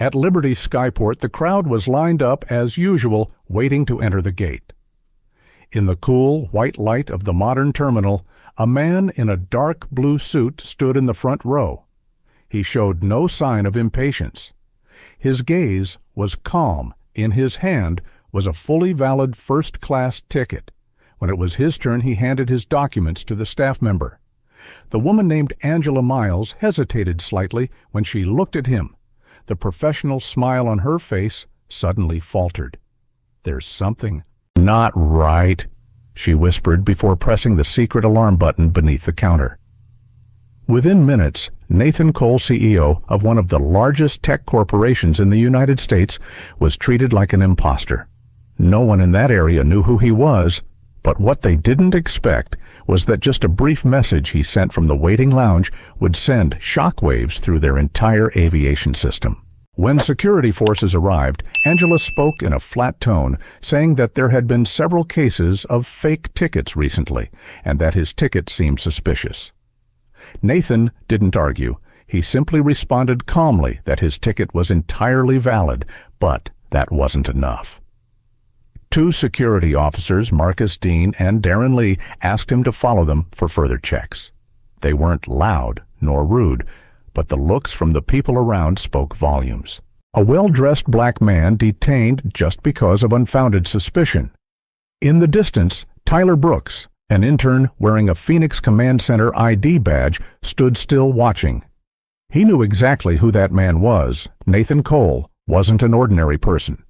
At Liberty Skyport, the crowd was lined up as usual, waiting to enter the gate. In the cool, white light of the modern terminal, a man in a dark blue suit stood in the front row. He showed no sign of impatience. His gaze was calm. In his hand was a fully valid first-class ticket. When it was his turn, he handed his documents to the staff member. The woman named Angela Miles hesitated slightly when she looked at him. The professional smile on her face suddenly faltered. "There's something not right," she whispered before pressing the secret alarm button beneath the counter. Within minutes, Nathan Cole, CEO of one of the largest tech corporations in the United States, was treated like an imposter. No one in that area knew who he was, but what they didn't expect was that just a brief message he sent from the waiting lounge would send shockwaves through their entire aviation system. When security forces arrived, Angela spoke in a flat tone, saying that there had been several cases of fake tickets recently, and that his ticket seemed suspicious. Nathan didn't argue. He simply responded calmly that his ticket was entirely valid, but that wasn't enough. Two security officers, Marcus Dean and Darren Lee, asked him to follow them for further checks. They weren't loud nor rude, but the looks from the people around spoke volumes. A well-dressed black man detained just because of unfounded suspicion. In the distance, Tyler Brooks, an intern wearing a Phoenix Command Center ID badge, stood still watching. He knew exactly who that man was. Nathan Cole wasn't an ordinary person.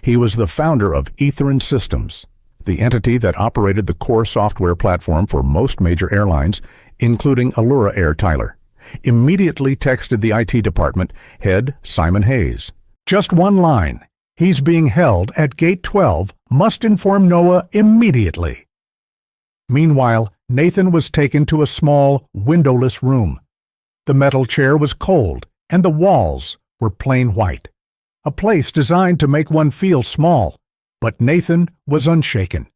He was the founder of Airline Systems, the entity that operated the core software platform for most major airlines, including Allura Air. Tyler immediately texted the IT department head, Simon Hayes. "Just one line. He's being held at Gate 12. Must inform NOAA immediately." Meanwhile, Nathan was taken to a small, windowless room. The metal chair was cold, and the walls were plain white. A place designed to make one feel small, but Nathan was unshaken.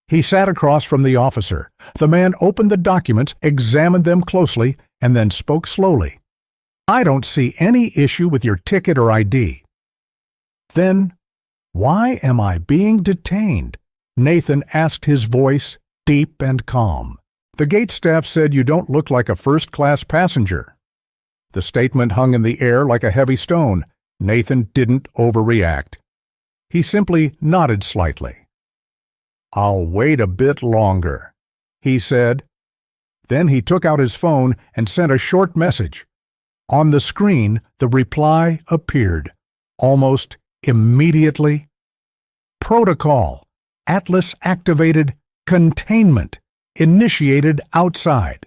He sat across from the officer. The man opened the documents, examined them closely, and then spoke slowly. "I don't see any issue with your ticket or ID." "Then, why am I being detained?" Nathan asked, his voice deep and calm. "The gate staff said you don't look like a first-class passenger." The statement hung in the air like a heavy stone. Nathan didn't overreact. He simply nodded slightly. "I'll wait a bit longer," he said. Then he took out his phone and sent a short message. On the screen, the reply appeared, almost immediately. "Protocol. Atlas activated. Containment. Initiated outside."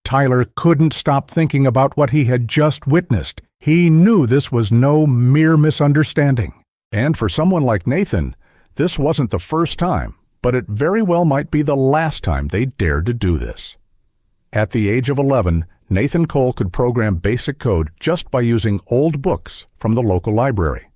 Tyler couldn't stop thinking about what he had just witnessed. He knew this was no mere misunderstanding. And for someone like Nathan, this wasn't the first time, but it very well might be the last time they dared to do this. At the age of 11, Nathan Cole could program basic code just by using old books from the local library.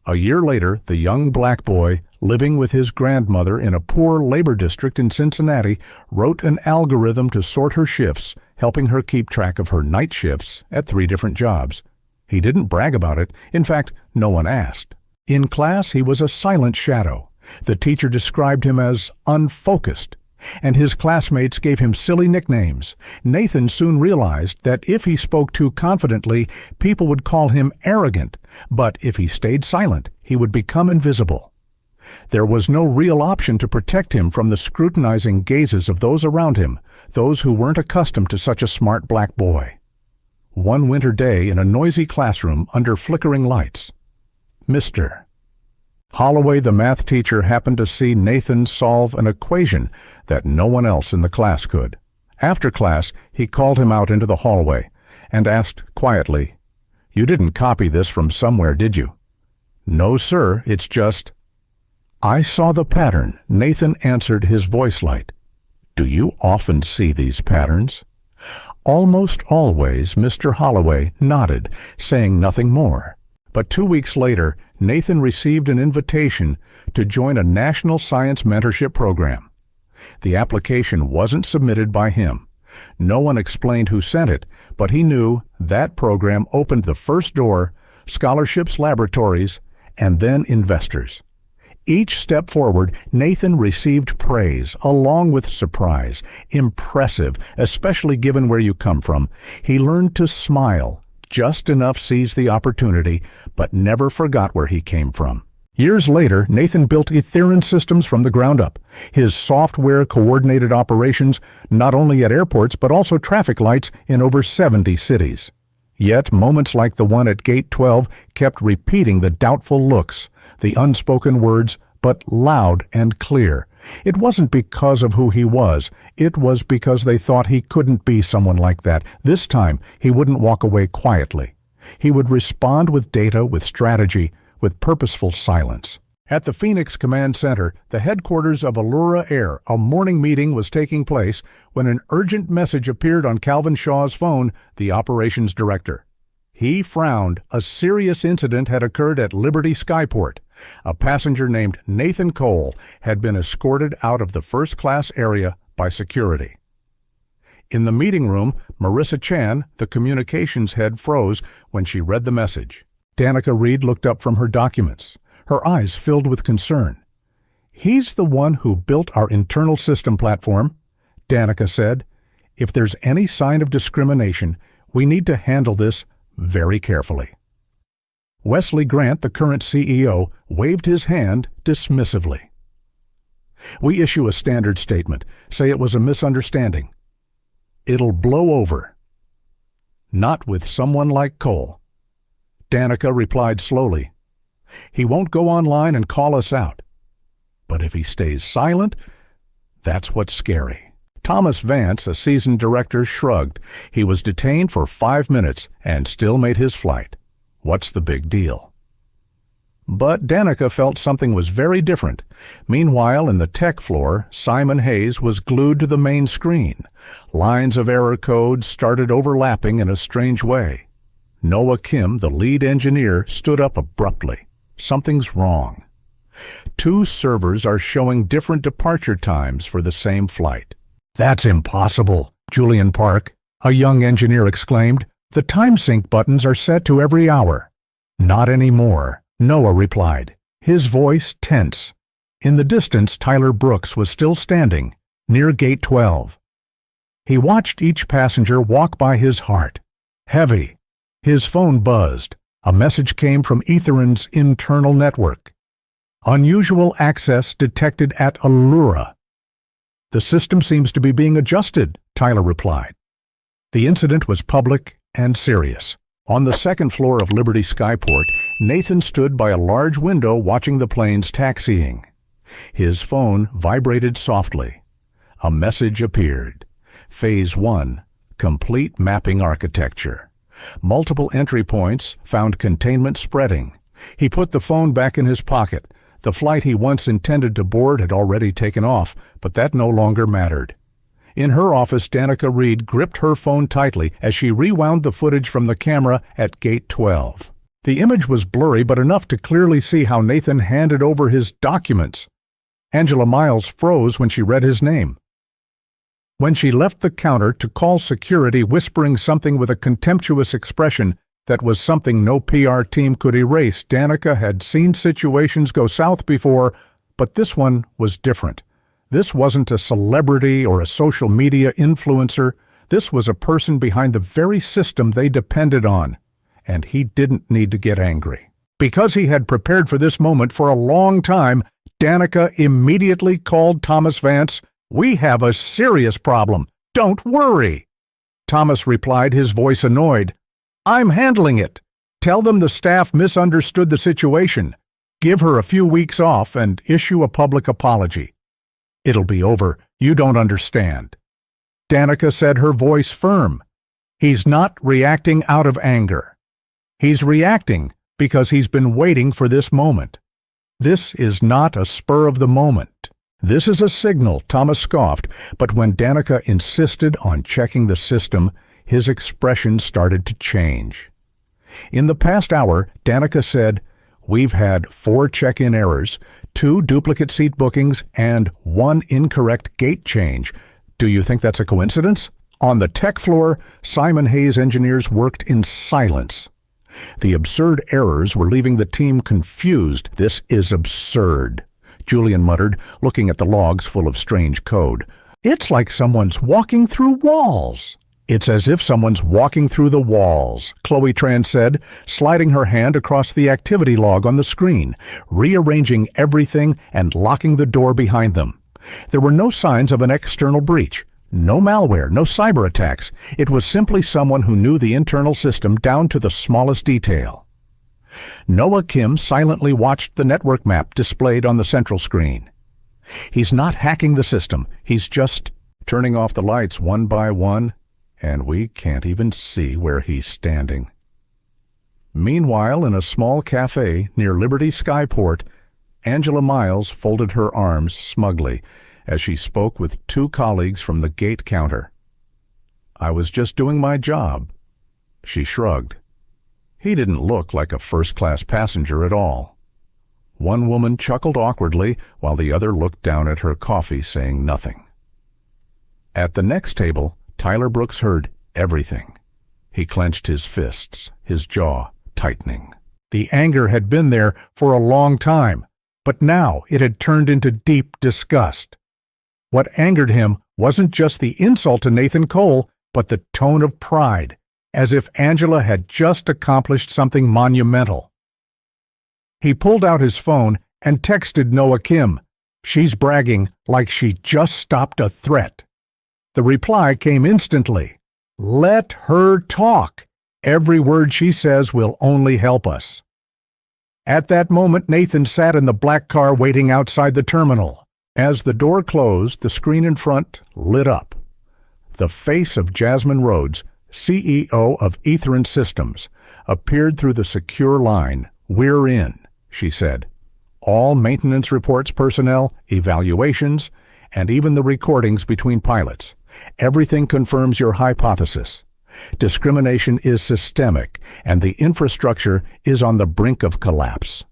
A year later, the young black boy, living with his grandmother in a poor labor district in Cincinnati, wrote an algorithm to sort her shifts, helping her keep track of her night shifts at 3 different jobs. He didn't brag about it. In fact, no one asked. In class, he was a silent shadow. The teacher described him as unfocused, and his classmates gave him silly nicknames. Nathan soon realized that if he spoke too confidently, people would call him arrogant, but if he stayed silent, he would become invisible. There was no real option to protect him from the scrutinizing gazes of those around him, those who weren't accustomed to such a smart black boy. One winter day in a noisy classroom under flickering lights, Mr. Holloway, the math teacher, happened to see Nathan solve an equation that no one else in the class could. After class, he called him out into the hallway and asked quietly, "You didn't copy this from somewhere, did you?" "No, sir, it's just—" "I saw the pattern," Nathan answered, his voice light. "Do you often see these patterns?" Almost always, Mr. Holloway nodded, saying nothing more. But 2 weeks later, Nathan received an invitation to join a national science mentorship program. The application wasn't submitted by him. No one explained who sent it, but he knew that program opened the first door scholarships, laboratories, and then investors. Each step forward, Nathan received praise, along with surprise. Impressive, especially given where you come from. He learned to smile, just enough seize the opportunity, but never forgot where he came from. Years later, Nathan built Airline systems from the ground up. His software coordinated operations not only at airports but also traffic lights in over 70 cities. Yet moments like the one at Gate 12 kept repeating the doubtful looks, the unspoken words, but loud and clear. It wasn't because of who he was. It was because they thought he couldn't be someone like that. This time, he wouldn't walk away quietly. He would respond with data, with strategy, with purposeful silence. At the Phoenix Command Center, the headquarters of Allura Air, a morning meeting was taking place when an urgent message appeared on Calvin Shaw's phone, the operations director. He frowned. A serious incident had occurred at Liberty Skyport. A passenger named Nathan Cole had been escorted out of the first-class area by security. In the meeting room, Marissa Chan, the communications head, froze when she read the message. Danica Reed looked up from her documents, her eyes filled with concern. "He's the one who built our internal system platform," Danica said. "If there's any sign of discrimination, we need to handle this very carefully." Wesley Grant, the current CEO, waved his hand dismissively. "We issue a standard statement. Say it was a misunderstanding. It'll blow over. Not with someone like Cole." Danica replied slowly. "He won't go online and call us out. But if he stays silent, that's what's scary." Thomas Vance, a seasoned director, shrugged. He was detained for 5 minutes and still made his flight. What's the big deal? But Danica felt something was very different. Meanwhile, in the tech floor, Simon Hayes was glued to the main screen. Lines of error code started overlapping in a strange way. Noah Kim, the lead engineer, stood up abruptly. "Something's wrong. 2 servers are showing different departure times for the same flight." "That's impossible," Julian Park, a young engineer, exclaimed. "The time sync buttons are set to every hour." "Not anymore," Noah replied, his voice tense. In the distance, Tyler Brooks was still standing, near Gate 12. He watched each passenger walk by his heart. Heavy. His phone buzzed. A message came from Airline's internal network. "Unusual access detected at Allura." "The system seems to be being adjusted," Tyler replied. The incident was public and serious. On the second floor of Liberty Skyport, Nathan stood by a large window watching the planes taxiing. His phone vibrated softly. A message appeared. Phase 1, complete mapping architecture. Multiple entry points found containment spreading. He put the phone back in his pocket. The flight he once intended to board had already taken off, but that no longer mattered. In her office, Danica Reed gripped her phone tightly as she rewound the footage from the camera at Gate 12. The image was blurry, but enough to clearly see how Nathan handed over his documents. Angela Miles froze when she read his name. When she left the counter to call security, whispering something with a contemptuous expression that was something no PR team could erase, Danica had seen situations go south before, but this one was different. This wasn't a celebrity or a social media influencer. This was a person behind the very system they depended on, and he didn't need to get angry. Because he had prepared for this moment for a long time, Danica immediately called Thomas Vance. "We have a serious problem. Don't worry." Thomas replied, his voice annoyed. "I'm handling it. Tell them the staff misunderstood the situation. Give her a few weeks off and issue a public apology. It'll be over. You don't understand." Danica said, her voice firm. "He's not reacting out of anger. He's reacting because he's been waiting for this moment. This is not a spur of the moment. This is a signal," Thomas scoffed, but when Danica insisted on checking the system, his expression started to change. In the past hour, Danica said, "We've had 4 check-in errors, 2 duplicate seat bookings, and 1 incorrect gate change. Do you think that's a coincidence?" On the tech floor, Simon Hayes engineers worked in silence. The absurd errors were leaving the team confused. "This is absurd," Julian muttered, looking at the logs full of strange code. "It's like someone's walking through walls." "It's as if someone's walking through the walls," Chloe Tran said, sliding her hand across the activity log on the screen, rearranging everything and locking the door behind them. There were no signs of an external breach. No malware, no cyber attacks. It was simply someone who knew the internal system down to the smallest detail. Noah Kim silently watched the network map displayed on the central screen. He's not hacking the system. He's just turning off the lights one by one, and we can't even see where he's standing. Meanwhile, in a small cafe near Liberty Skyport, Angela Miles folded her arms smugly as she spoke with two colleagues from the gate counter. "I was just doing my job." She shrugged. He didn't look like a first-class passenger at all. One woman chuckled awkwardly while the other looked down at her coffee, saying nothing. At the next table, Tyler Brooks heard everything. He clenched his fists, his jaw tightening. The anger had been there for a long time, but now it had turned into deep disgust. What angered him wasn't just the insult to Nathan Cole, but the tone of pride, as if Angela had just accomplished something monumental. He pulled out his phone and texted Noah Kim. "She's bragging like she just stopped a threat." The reply came instantly. "Let her talk. Every word she says will only help us." At that moment, Nathan sat in the black car waiting outside the terminal. As the door closed, the screen in front lit up. The face of Jasmine Rhodes, CEO of Ethern Systems, appeared through the secure line. "We're in," she said. "All maintenance reports, personnel, evaluations, and even the recordings between pilots. Everything confirms your hypothesis. Discrimination is systemic, and the infrastructure is on the brink of collapse."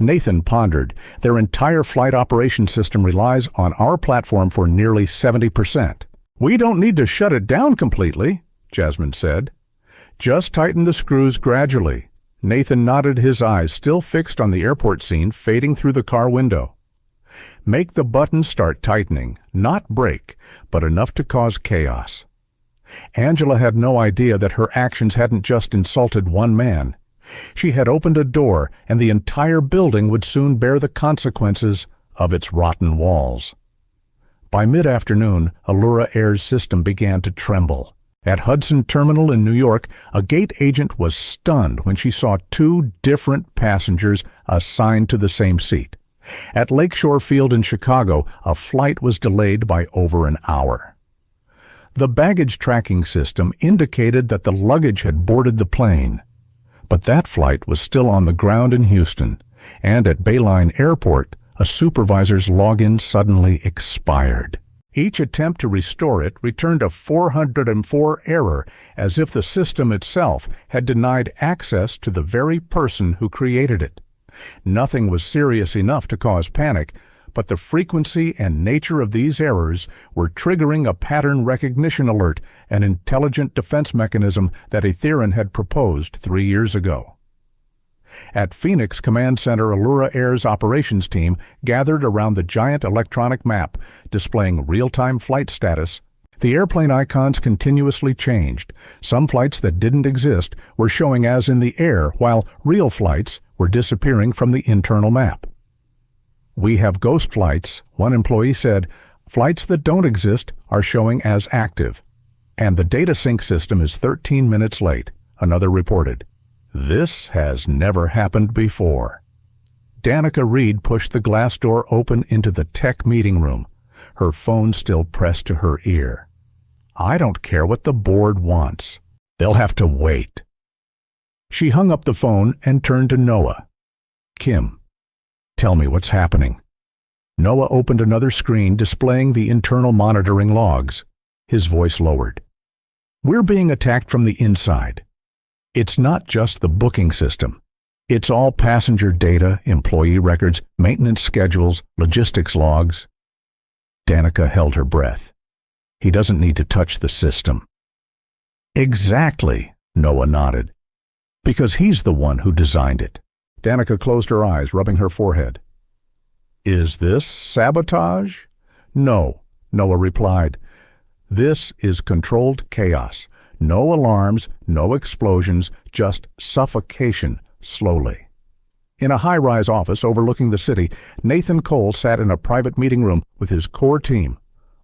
Nathan pondered. "Their entire flight operations system relies on our platform for nearly 70%. "We don't need to shut it down completely," Jasmine said. "Just tighten the screws gradually." Nathan nodded, his eyes still fixed on the airport scene fading through the car window. "Make the button start tightening, not break, but enough to cause chaos." Angela had no idea that her actions hadn't just insulted one man. She had opened a door, and the entire building would soon bear the consequences of its rotten walls. By mid-afternoon, Allura Air's system began to tremble. At Hudson Terminal in New York, a gate agent was stunned when she saw two different passengers assigned to the same seat. At Lakeshore Field in Chicago, a flight was delayed by over an hour. The baggage tracking system indicated that the luggage had boarded the plane. But that flight was still on the ground in Houston, and at Bayline Airport, a supervisor's login suddenly expired. Each attempt to restore it returned a 404 error, as if the system itself had denied access to the very person who created it. Nothing was serious enough to cause panic, but the frequency and nature of these errors were triggering a pattern recognition alert, an intelligent defense mechanism that Ethern had proposed 3 years ago. At Phoenix Command Center, Allura Air's operations team gathered around the giant electronic map displaying real-time flight status. The airplane icons continuously changed. Some flights that didn't exist were showing as in the air, while real flights were disappearing from the internal map. "We have ghost flights," one employee said. "Flights that don't exist are showing as active. And the data sync system is 13 minutes late," another reported. "This has never happened before." Danica Reed pushed the glass door open into the tech meeting room, her phone still pressed to her ear. "I don't care what the board wants. They'll have to wait." She hung up the phone and turned to Noah. "Kim, tell me what's happening." Noah opened another screen displaying the internal monitoring logs. His voice lowered. "We're being attacked from the inside. It's not just the booking system. It's all passenger data, employee records, maintenance schedules, logistics logs." Danica held her breath. "He doesn't need to touch the system." "Exactly," Noah nodded. Because he's the one who designed it. Danica closed her eyes, rubbing her forehead. Is this sabotage? No, Noah replied. This is controlled chaos. No alarms, no explosions, just suffocation, slowly. In a high-rise office overlooking the city, Nathan Cole sat in a private meeting room with his core team.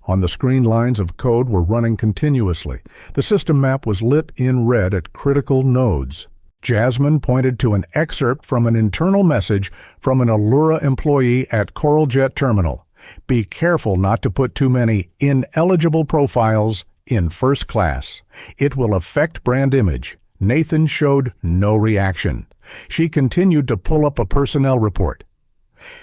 On the screen, lines of code were running continuously. The system map was lit in red at critical nodes. Jasmine pointed to an excerpt from an internal message from an Allura employee at CoralJet Terminal. Be careful not to put too many ineligible profiles in first class. It will affect brand image. Nathan showed no reaction. She continued to pull up a personnel report.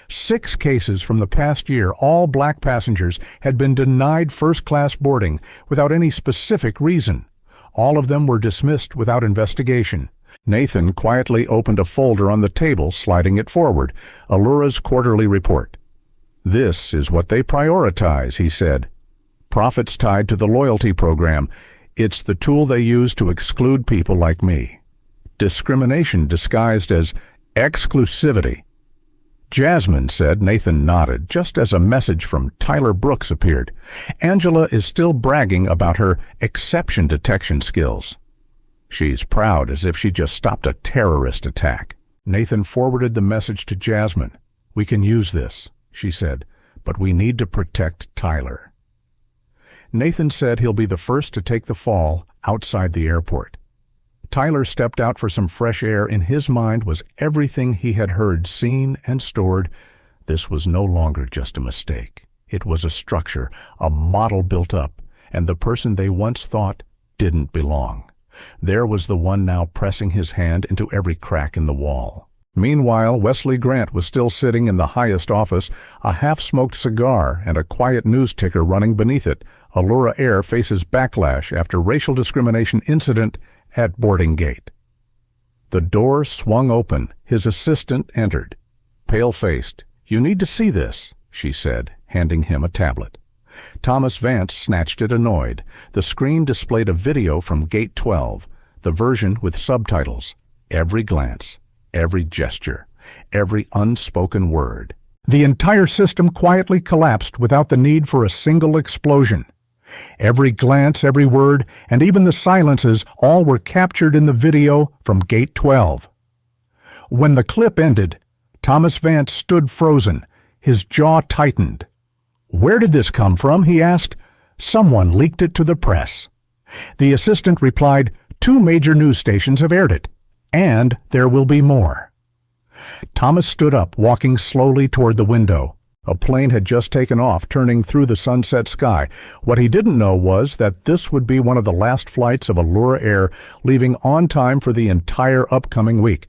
6 cases from the past year, all black passengers, had been denied first-class boarding without any specific reason. All of them were dismissed without investigation. Nathan quietly opened a folder on the table, sliding it forward. Allura's quarterly report. This is what they prioritize, he said. Profits tied to the loyalty program. It's the tool they use to exclude people like me. Discrimination disguised as exclusivity. Jasmine said. Nathan nodded, just as a message from Tyler Brooks appeared. Angela is still bragging about her exception detection skills. She's proud, as if she just stopped a terrorist attack. Nathan forwarded the message to Jasmine. We can use this, she said, but we need to protect Tyler. Nathan said he'll be the first to take the fall outside the airport. Tyler stepped out for some fresh air. In his mind was everything he had heard, seen, and stored. This was no longer just a mistake. It was a structure, a model built up, and the person they once thought didn't belong. There was the one now pressing his hand into every crack in the wall. Meanwhile, Wesley Grant was still sitting in the highest office, a half-smoked cigar and a quiet news ticker running beneath it. Allura Air faces backlash after racial discrimination incident at boarding gate. The door swung open. His assistant entered. Pale-faced. You need to see this, she said, handing him a tablet. Thomas Vance snatched it, annoyed. The screen displayed a video from Gate 12, the version with subtitles. Every glance, every gesture, every unspoken word. The entire system quietly collapsed without the need for a single explosion. Every glance, every word, and even the silences, all were captured in the video from Gate 12. When the clip ended, Thomas Vance stood frozen, his jaw tightened. Where did this come from? He asked. Someone leaked it to the press. The assistant replied, 2 major news stations have aired it, and there will be more. Thomas stood up, walking slowly toward the window. A plane had just taken off, turning through the sunset sky. What he didn't know was that this would be one of the last flights of Allura Air, leaving on time for the entire upcoming week.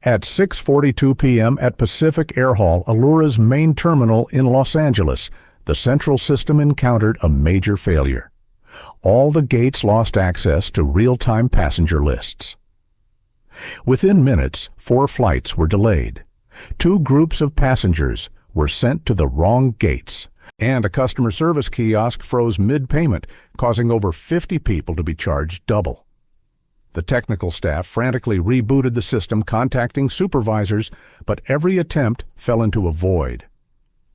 At 6:42 p.m. at Pacific Air Hall, Allura's main terminal in Los Angeles, the central system encountered a major failure. All the gates lost access to real-time passenger lists. Within minutes, 4 flights were delayed. 2 groups of passengers were sent to the wrong gates, and a customer service kiosk froze mid-payment, causing over 50 people to be charged double. The technical staff frantically rebooted the system, contacting supervisors, but every attempt fell into a void.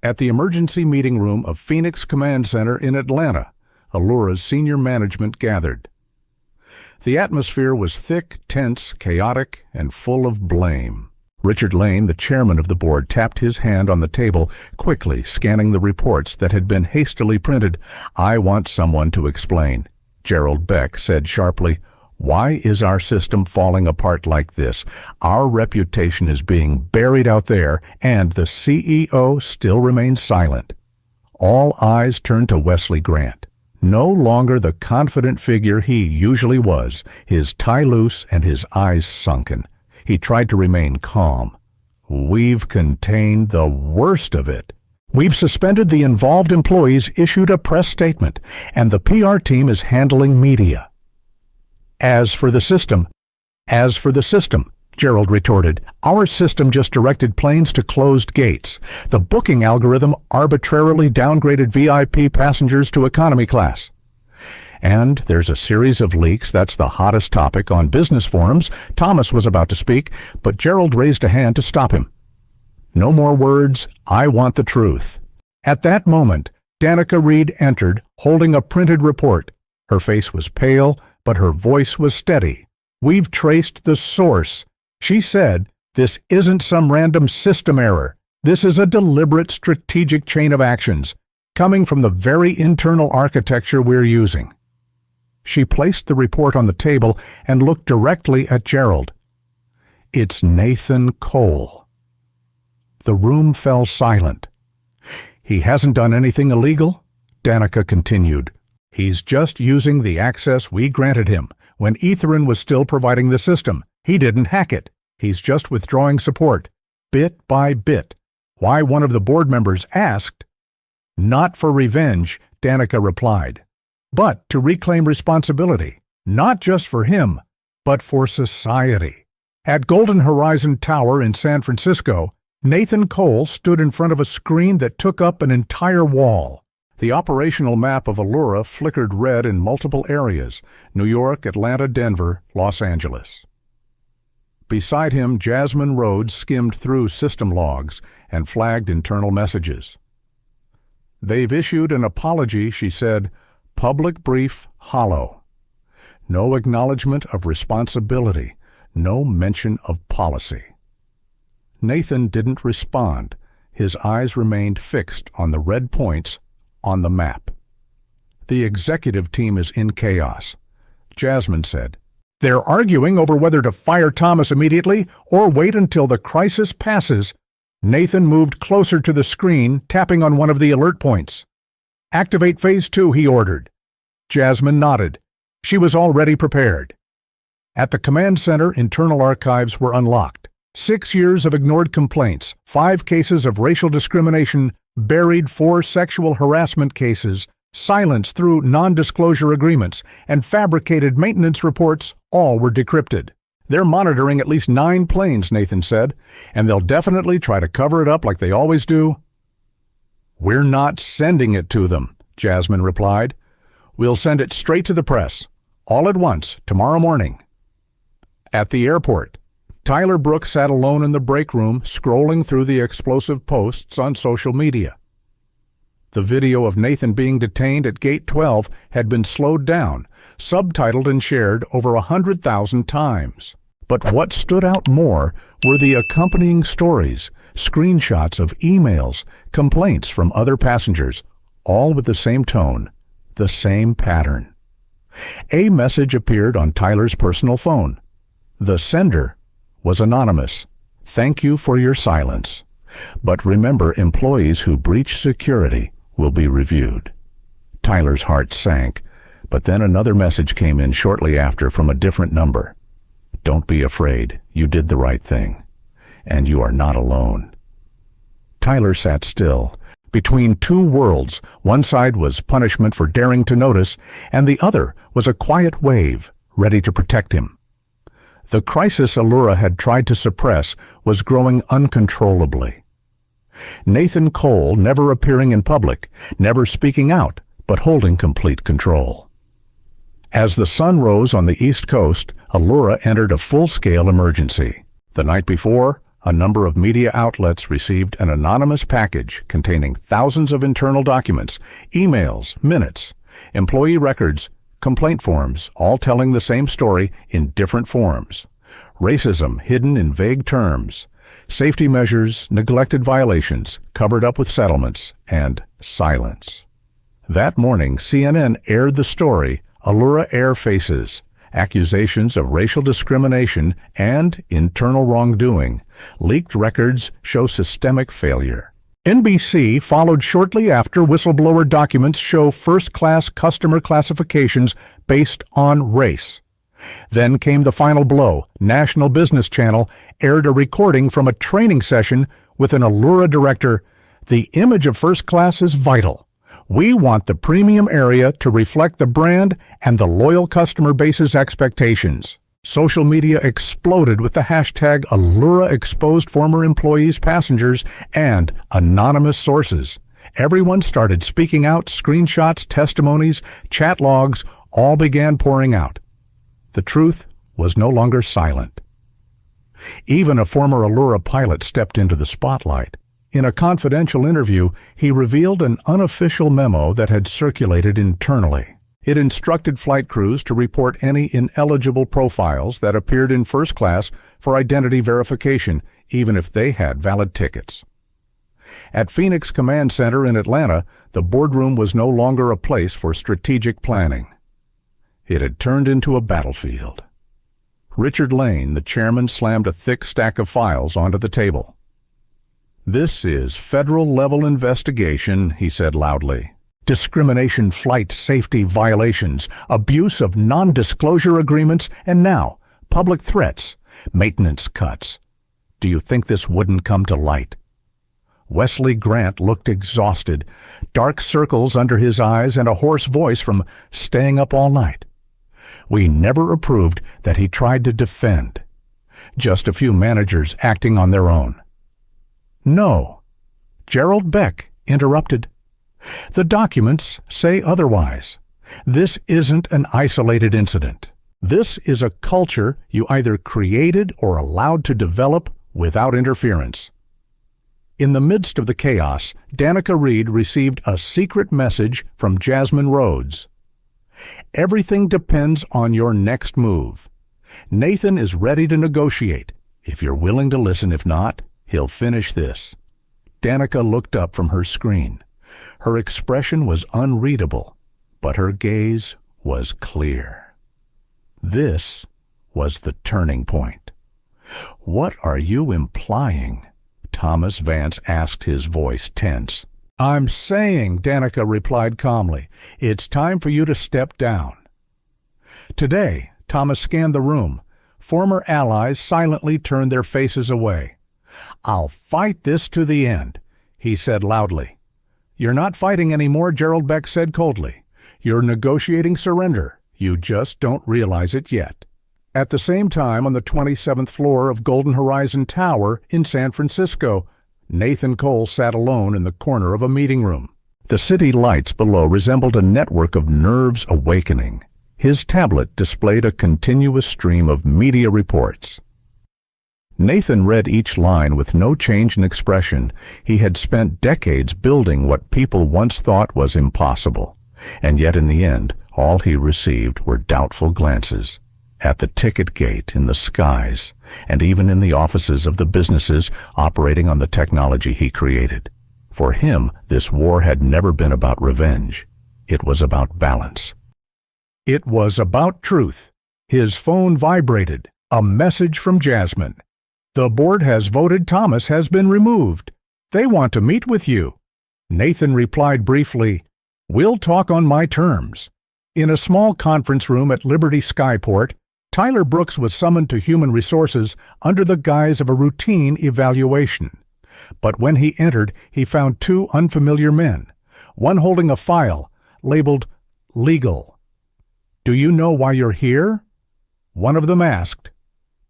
At the emergency meeting room of Phoenix Command Center in Atlanta, Allura's senior management gathered. The atmosphere was thick, tense, chaotic, and full of blame. Richard Lane, the chairman of the board, tapped his hand on the table, quickly scanning the reports that had been hastily printed. I want someone to explain. Gerald Beck said sharply, why is our system falling apart like this? Our reputation is being buried out there, and the CEO still remains silent. All eyes turned to Wesley Grant. No longer the confident figure he usually was, his tie loose and his eyes sunken. He tried to remain calm. We've contained the worst of it. We've suspended the involved employees, issued a press statement, and the PR team is handling media. As for the system, Gerald retorted, our system just directed planes to closed gates. The booking algorithm arbitrarily downgraded VIP passengers to economy class. And there's a series of leaks. That's the hottest topic on business forums. Thomas was about to speak, but Gerald raised a hand to stop him. No more words. I want the truth. At that moment, Danica Reed entered, holding a printed report. Her face was pale, but her voice was steady. We've traced the source. She said, this isn't some random system error. This is a deliberate strategic chain of actions, coming from the very internal architecture we're using. She placed the report on the table and looked directly at Gerald. It's Nathan Cole. The room fell silent. He hasn't done anything illegal, Danica continued. He's just using the access we granted him when Etherin was still providing the system. He didn't hack it. He's just withdrawing support, bit by bit. Why one of the board members asked, not for revenge, Danica replied, but to reclaim responsibility, not just for him, but for society. At Golden Horizon Tower in San Francisco, Nathan Cole stood in front of a screen that took up an entire wall. The operational map of Allura flickered red in multiple areas: New York, Atlanta, Denver, Los Angeles. Beside him, Jasmine Rhodes skimmed through system logs and flagged internal messages. They've issued an apology, she said. Public brief hollow. No acknowledgement of responsibility. No mention of policy. Nathan didn't respond. His eyes remained fixed on the red points on the map. The executive team is in chaos, Jasmine said. They're arguing over whether to fire Thomas immediately or wait until the crisis passes. Nathan moved closer to the screen, tapping on one of the alert points. Activate Phase 2, he ordered. Jasmine nodded. She was already prepared. At the command center, internal archives were unlocked. 6 years of ignored complaints, 5 cases of racial discrimination, buried 4 sexual harassment cases, silence through non-disclosure agreements, and fabricated maintenance reports all were decrypted. They're monitoring at least 9 planes, Nathan said, and they'll definitely try to cover it up like they always do. We're not sending it to them, Jasmine replied. We'll send it straight to the press, all at once, tomorrow morning. At the airport, Tyler Brooks sat alone in the break room, scrolling through the explosive posts on social media. The video of Nathan being detained at Gate 12 had been slowed down, subtitled and shared over 100,000 times. But what stood out more were the accompanying stories, screenshots of emails, complaints from other passengers, all with the same tone, the same pattern. A message appeared on Tyler's personal phone. The sender was anonymous. Thank you for your silence. But remember, employees who breach security will be reviewed. Tyler's heart sank, but then another message came in shortly after from a different number. Don't be afraid. You did the right thing. And you are not alone. Tyler sat still. Between 2 worlds, one side was punishment for daring to notice, and the other was a quiet wave ready to protect him. The crisis Allura had tried to suppress was growing uncontrollably. Nathan Cole never appearing in public, never speaking out, but holding complete control. As the sun rose on the East Coast, Allura entered a full-scale emergency. The night before, a number of media outlets received an anonymous package containing thousands of internal documents, emails, minutes, employee records, complaint forms, all telling the same story in different forms. Racism hidden in vague terms, safety measures, neglected violations, covered up with settlements, and silence. That morning, CNN aired the story, Allura Air Faces, accusations of racial discrimination and internal wrongdoing. Leaked records show systemic failure. NBC followed shortly after. Whistleblower documents show first-class customer classifications based on race. Then came the final blow. National Business Channel aired a recording from a training session with an Allura director. The image of first class is vital. We want the premium area to reflect the brand and the loyal customer base's expectations. Social media exploded with the hashtag Allura exposed former employees, passengers, and anonymous sources. Everyone started speaking out, screenshots, testimonies, chat logs, All began pouring out. The truth was no longer silent. Even a former Allura pilot stepped into the spotlight. In a confidential interview, he revealed an unofficial memo that had circulated internally. It instructed flight crews to report any ineligible profiles that appeared in first class for identity verification, even if they had valid tickets. At Phoenix Command Center in Atlanta, the boardroom was no longer a place for strategic planning. It had turned into a battlefield. Richard Lane, the chairman, slammed a thick stack of files onto the table. "This is federal-level investigation," he said loudly. "Discrimination, flight safety violations, abuse of non-disclosure agreements, and now, public threats, maintenance cuts. Do you think this wouldn't come to light?" Wesley Grant looked exhausted, dark circles under his eyes and a hoarse voice from staying up all night. We never approved that he tried to defend. Just a few managers acting on their own. No. Gerald Beck interrupted. The documents say otherwise. This isn't an isolated incident. This is a culture you either created or allowed to develop without interference. In the midst of the chaos, Danica Reed received a secret message from Jasmine Rhodes. "Everything depends on your next move. Nathan is ready to negotiate. If you're willing to listen, if not, he'll finish this." Danica looked up from her screen. Her expression was unreadable, but her gaze was clear. This was the turning point. "What are you implying?" Thomas Vance asked, his voice tense. "I'm saying," Danica replied calmly, "it's time for you to step down." Today, Thomas scanned the room. Former allies silently turned their faces away. "I'll fight this to the end," he said loudly. "You're not fighting anymore," Gerald Beck said coldly. "You're negotiating surrender. You just don't realize it yet." At the same time, on the 27th floor of Golden Horizon Tower in San Francisco, Nathan Cole sat alone in the corner of a meeting room. The city lights below resembled a network of nerves awakening. His tablet displayed a continuous stream of media reports. Nathan read each line with no change in expression. He had spent decades building what people once thought was impossible, and yet in the end, all he received were doubtful glances. At the ticket gate, in the skies, and even in the offices of the businesses operating on the technology he created. For him, this war had never been about revenge. It was about balance. It was about truth. His phone vibrated. A message from Jasmine. "The board has voted Thomas has been removed. They want to meet with you." Nathan replied briefly, "We'll talk on my terms." In a small conference room at Liberty Skyport, Tyler Brooks was summoned to Human Resources under the guise of a routine evaluation. But when he entered, he found two unfamiliar men, one holding a file labeled "Legal." "Do you know why you're here?" one of them asked.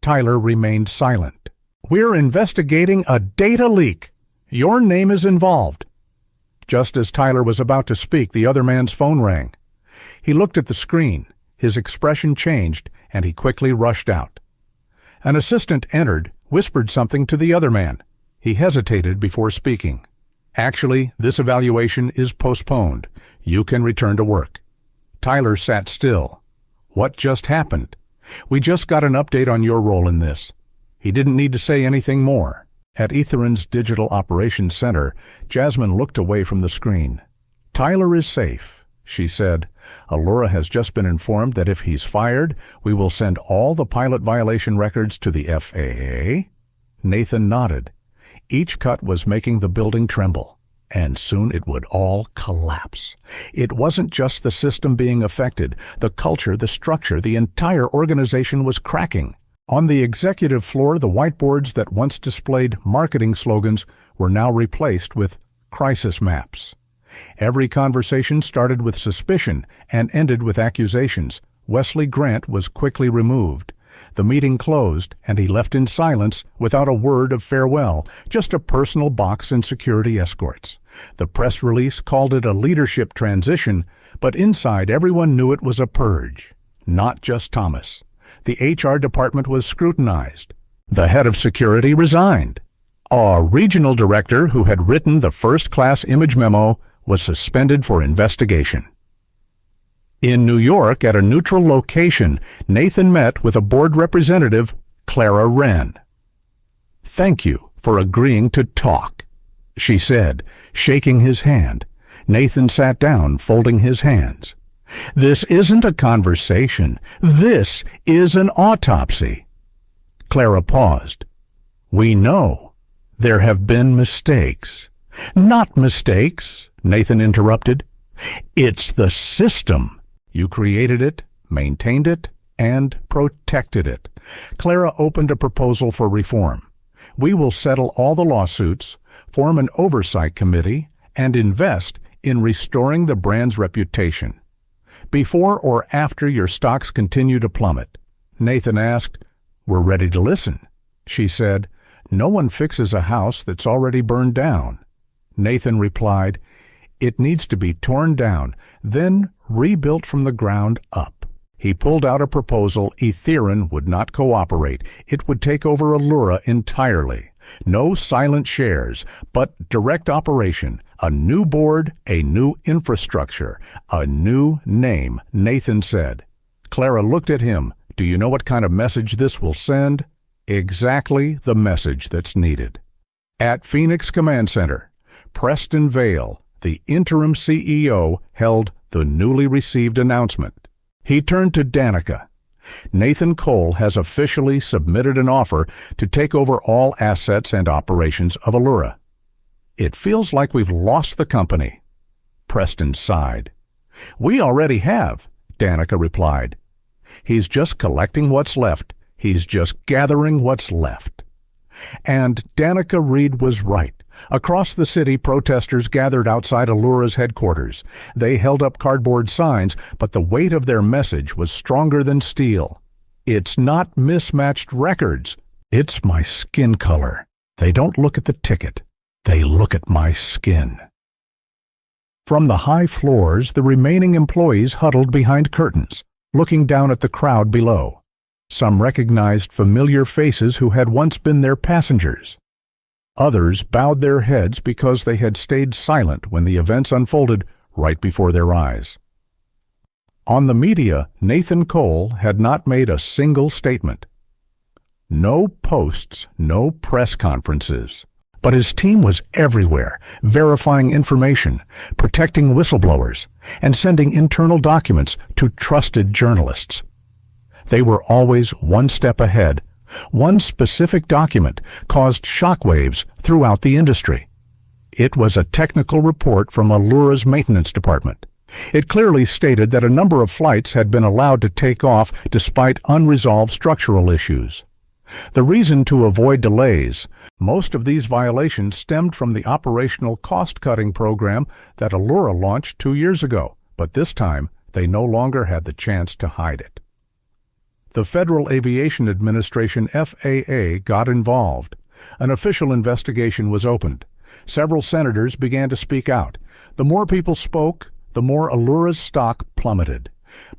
Tyler remained silent. "We're investigating a data leak. Your name is involved." Just as Tyler was about to speak, the other man's phone rang. He looked at the screen. His expression changed, and he quickly rushed out. An assistant entered, whispered something to the other man. He hesitated before speaking. "Actually, this evaluation is postponed. You can return to work." Tyler sat still. "What just happened?" "We just got an update on your role in this." He didn't need to say anything more. At Etheron's Digital Operations Center, Jasmine looked away from the screen. "Tyler is safe," she said. "Allura has just been informed that if he's fired, we will send all the pilot violation records to the FAA." Nathan nodded. Each cut was making the building tremble, and soon it would all collapse. It wasn't just the system being affected. The culture, the structure, the entire organization was cracking. On the executive floor, the whiteboards that once displayed marketing slogans were now replaced with crisis maps. Every conversation started with suspicion and ended with accusations. Wesley Grant was quickly removed. The meeting closed, and he left in silence without a word of farewell, just a personal box and security escorts. The press release called it a leadership transition, but inside everyone knew it was a purge. Not just Thomas. The HR department was scrutinized. The head of security resigned. A regional director who had written the first-class image memo was suspended for investigation. In New York, at a neutral location, Nathan met with a board representative, Clara Wren. "Thank you for agreeing to talk," she said, shaking his hand. Nathan sat down, folding his hands. "This isn't a conversation. This is an autopsy." Clara paused. "We know. There have been mistakes." "Not mistakes," Nathan interrupted. "It's the system. You created it, maintained it, and protected it." Clara opened a proposal for reform. "We will settle all the lawsuits, form an oversight committee, and invest in restoring the brand's reputation. Before or after your stocks continue to plummet?" Nathan asked. "We're ready to listen." She said, "No one fixes a house that's already burned down." Nathan replied, "It needs to be torn down, then rebuilt from the ground up." He pulled out a proposal. Etherin would not cooperate. It would take over Allura entirely. No silent shares, but direct operation, a new board, a new infrastructure, a new name, Nathan said. Clara looked at him. "Do you know what kind of message this will send?" "Exactly the message that's needed." At Phoenix Command Center, Preston Vale, the interim CEO, held the newly received announcement. He turned to Danica. "Nathan Cole has officially submitted an offer to take over all assets and operations of Allura. It feels like we've lost the company." Preston sighed. "We already have," Danica replied. "He's just collecting what's left. He's just gathering what's left." And Danica Reed was right. Across the city, protesters gathered outside Allura's headquarters. They held up cardboard signs, but the weight of their message was stronger than steel. "It's not mismatched records. It's my skin color. They don't look at the ticket. They look at my skin." From the high floors, the remaining employees huddled behind curtains, looking down at the crowd below. Some recognized familiar faces who had once been their passengers. Others bowed their heads because they had stayed silent when the events unfolded right before their eyes. On the media, Nathan Cole had not made a single statement. No posts, no press conferences. But his team was everywhere, verifying information, protecting whistleblowers, and sending internal documents to trusted journalists. They were always one step ahead. One specific document caused shockwaves throughout the industry. It was a technical report from Allura's maintenance department. It clearly stated that a number of flights had been allowed to take off despite unresolved structural issues. The reason to avoid delays: most of these violations stemmed from the operational cost-cutting program that Allura launched 2 years ago, but this time they no longer had the chance to hide it. The Federal Aviation Administration, FAA, got involved. An official investigation was opened. Several senators began to speak out. The more people spoke, the more Allura's stock plummeted.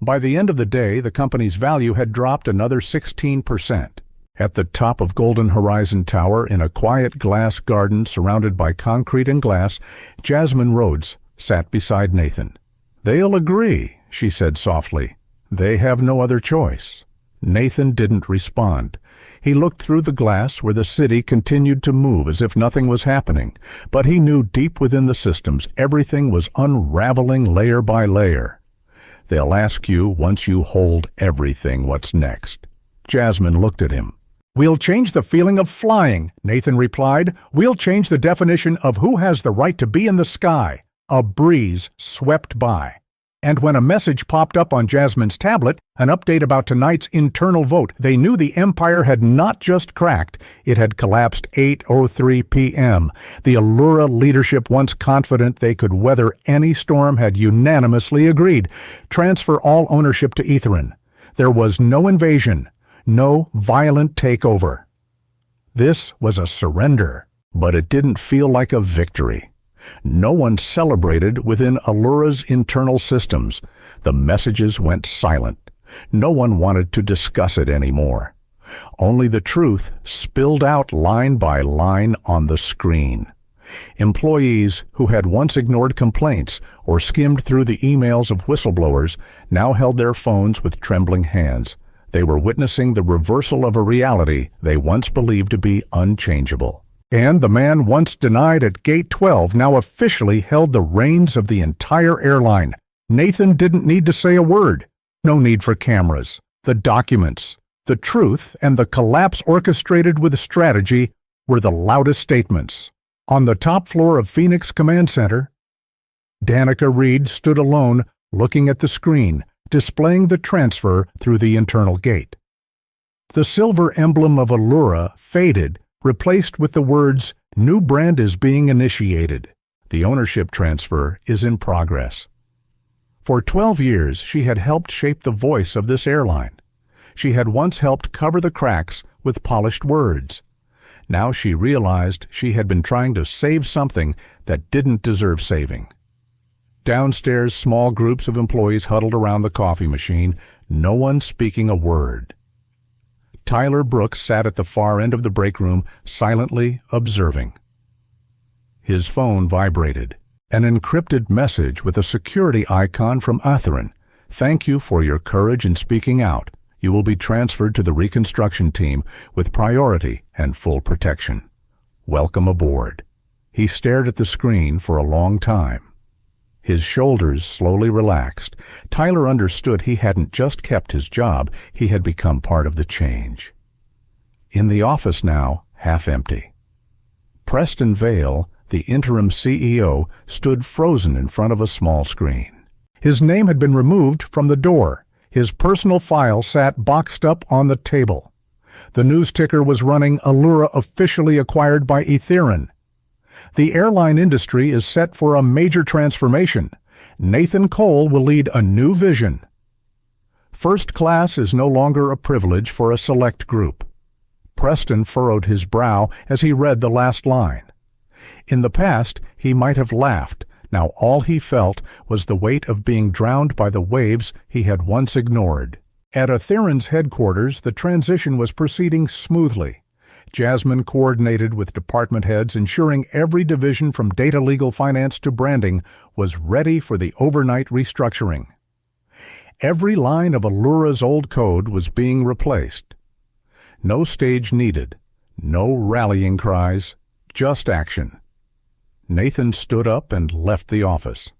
By the end of the day, the company's value had dropped another 16%. At the top of Golden Horizon Tower, in a quiet glass garden surrounded by concrete and glass, Jasmine Rhodes sat beside Nathan. "They'll agree," she said softly. "They have no other choice." Nathan didn't respond. He looked through the glass where the city continued to move as if nothing was happening, but he knew deep within the systems everything was unraveling layer by layer. "They'll ask you, once you hold everything, what's next." Jasmine looked at him. "We'll change the feeling of flying," Nathan replied. "We'll change the definition of who has the right to be in the sky." A breeze swept by. And when a message popped up on Jasmine's tablet, an update about tonight's internal vote, they knew the empire had not just cracked, it had collapsed 8:03 p.m. The Allura leadership, once confident they could weather any storm, had unanimously agreed. Transfer all ownership to Etherin. There was no invasion, no violent takeover. This was a surrender, but it didn't feel like a victory. No one celebrated within Allura's internal systems. The messages went silent. No one wanted to discuss it anymore. Only the truth spilled out line by line on the screen. Employees who had once ignored complaints or skimmed through the emails of whistleblowers now held their phones with trembling hands. They were witnessing the reversal of a reality they once believed to be unchangeable. And the man once denied at Gate 12 now officially held the reins of the entire airline. Nathan didn't need to say a word. No need for cameras. The documents, the truth, and the collapse orchestrated with strategy were the loudest statements. On the top floor of Phoenix Command Center, Danica Reed stood alone, looking at the screen, displaying the transfer through the internal gate. The silver emblem of Allura faded, replaced with the words, "New brand is being initiated. The ownership transfer is in progress." For 12 years, she had helped shape the voice of this airline. She had once helped cover the cracks with polished words. Now she realized she had been trying to save something that didn't deserve saving. Downstairs, small groups of employees huddled around the coffee machine, no one speaking a word. Tyler Brooks sat at the far end of the break room, silently observing. His phone vibrated. An encrypted message with a security icon from Attendant. "Thank you for your courage in speaking out. You will be transferred to the reconstruction team with priority and full protection. Welcome aboard." He stared at the screen for a long time. His shoulders slowly relaxed. Tyler understood he hadn't just kept his job, he had become part of the change. In the office now, half empty. Preston Vale, the interim CEO, stood frozen in front of a small screen. His name had been removed from the door. His personal file sat boxed up on the table. The news ticker was running Allura officially acquired by Airline. The airline industry is set for a major transformation. Nathan Cole will lead a new vision. First class is no longer a privilege for a select group. Preston furrowed his brow as he read the last line. In the past, he might have laughed. Now all he felt was the weight of being drowned by the waves he had once ignored. At Airline's headquarters, the transition was proceeding smoothly. Jasmine coordinated with department heads, ensuring every division from data, legal, finance to branding was ready for the overnight restructuring. Every line of Allura's old code was being replaced. No stage needed, no rallying cries, just action. Nathan stood up and left the office.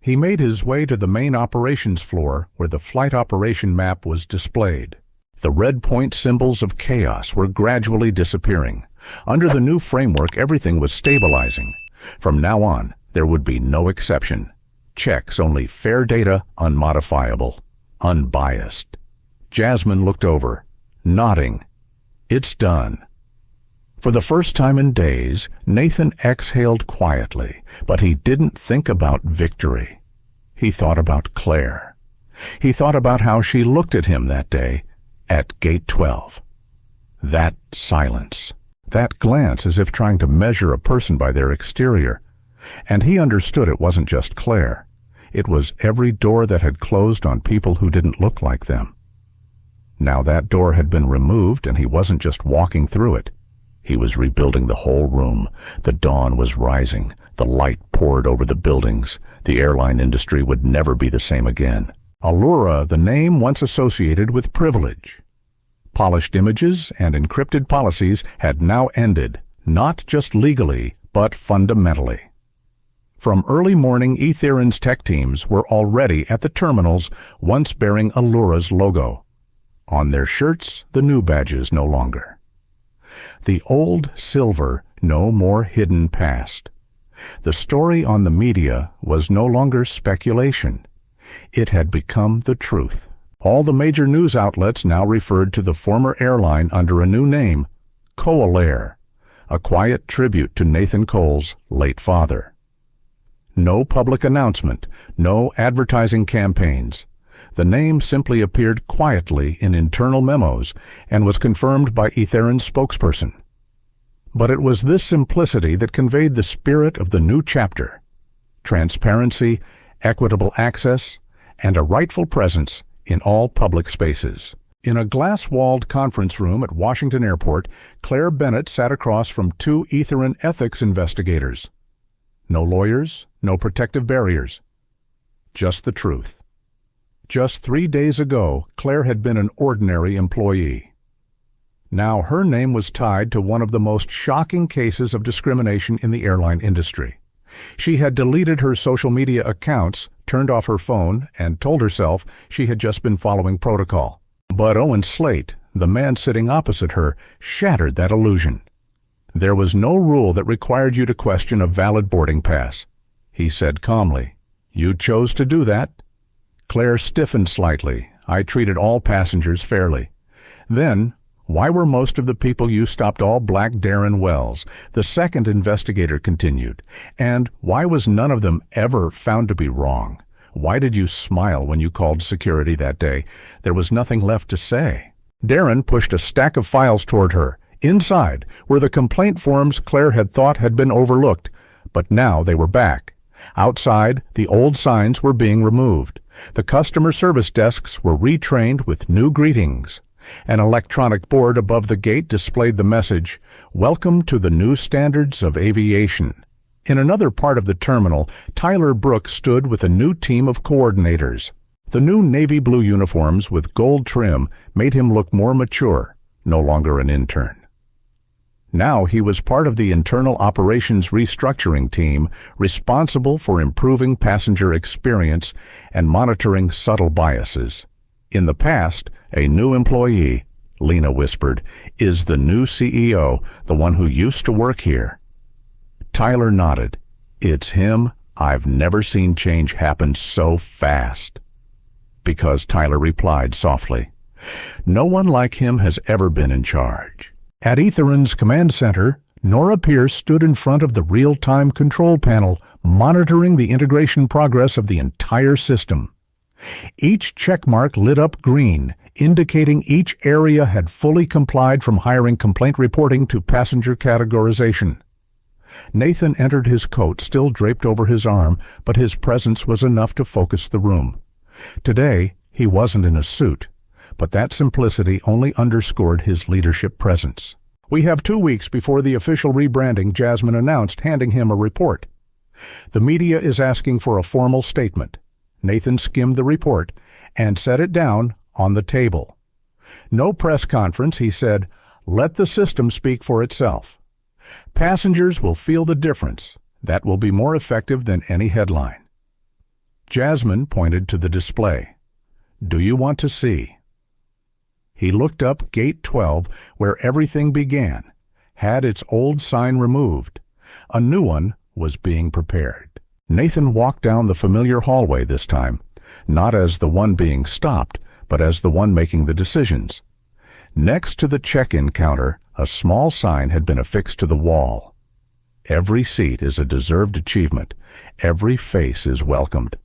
He made his way to the main operations floor where the flight operation map was displayed. The red point symbols of chaos were gradually disappearing. Under the new framework, everything was stabilizing. From now on, there would be no exception. Checks only fair data, unmodifiable, unbiased. Jasmine looked over, nodding. It's done. For the first time in days, Nathan exhaled quietly, but he didn't think about victory. He thought about Claire. He thought about how she looked at him that day at Gate 12. That silence, that glance as if trying to measure a person by their exterior. And he understood it wasn't just Claire. It was every door that had closed on people who didn't look like them. Now that door had been removed, and he wasn't just walking through it. He was rebuilding the whole room. The dawn was rising. The light poured over the buildings. The airline industry would never be the same again. Allura, the name once associated with privilege. Polished images and encrypted policies had now ended, not just legally, but fundamentally. From early morning, Airline's tech teams were already at the terminals, once bearing Allura's logo. On their shirts, the new badges no longer. The old silver, no more hidden past. The story on the media was no longer speculation. It had become the truth. All the major news outlets now referred to the former airline under a new name, Cole Air, a quiet tribute to Nathan Cole's late father. No public announcement, no advertising campaigns. The name simply appeared quietly in internal memos and was confirmed by Airline's spokesperson. But it was this simplicity that conveyed the spirit of the new chapter: transparency, equitable access, and a rightful presence in all public spaces. In a glass-walled conference room at Washington Airport, Claire Bennett sat across from two Airline ethics investigators. No lawyers, no protective barriers. Just the truth. Just 3 days ago, Claire had been an ordinary employee. Now her name was tied to one of the most shocking cases of discrimination in the airline industry. She had deleted her social media accounts, turned off her phone, and told herself she had just been following protocol. But Owen Slate, the man sitting opposite her, shattered that illusion. There was no rule that required you to question a valid boarding pass. He said calmly, "You chose to do that." Claire stiffened slightly. "I treated all passengers fairly." Then, "Why were most of the people you stopped all black Darren Wells?" the second investigator continued. "And why was none of them ever found to be wrong? Why did you smile when you called security that day? There was nothing left to say." Darren pushed a stack of files toward her. Inside were the complaint forms Claire had thought had been overlooked, but now they were back. Outside, the old signs were being removed. The customer service desks were retrained with new greetings. An electronic board above the gate displayed the message, "Welcome to the new standards of aviation." In another part of the terminal, Tyler Brooks stood with a new team of coordinators. The new navy blue uniforms with gold trim made him look more mature, no longer an intern. Now he was part of the internal operations restructuring team responsible for improving passenger experience and monitoring subtle biases. In the past, a new employee, Lena whispered, is the new CEO, the one who used to work here. Tyler nodded. "It's him. I've never seen change happen so fast." Because Tyler replied softly, "No one like him has ever been in charge." At Airline's command center, Nora Pierce stood in front of the real-time control panel, monitoring the integration progress of the entire system. Each checkmark lit up green, indicating each area had fully complied from hiring complaint reporting to passenger categorization. Nathan entered his coat still draped over his arm, but his presence was enough to focus the room. Today, he wasn't in a suit, but that simplicity only underscored his leadership presence. "We have 2 weeks before the official rebranding," Jasmine announced, handing him a report. "The media is asking for a formal statement." Nathan skimmed the report and set it down on the table. "No press conference," he said. "Let the system speak for itself. Passengers will feel the difference. That will be more effective than any headline." Jasmine pointed to the display. "Do you want to see?" He looked up Gate 12, where everything began, had its old sign removed. A new one was being prepared. Nathan walked down the familiar hallway this time, not as the one being stopped, but as the one making the decisions. Next to the check-in counter, a small sign had been affixed to the wall. "Every seat is a deserved achievement. Every face is welcomed.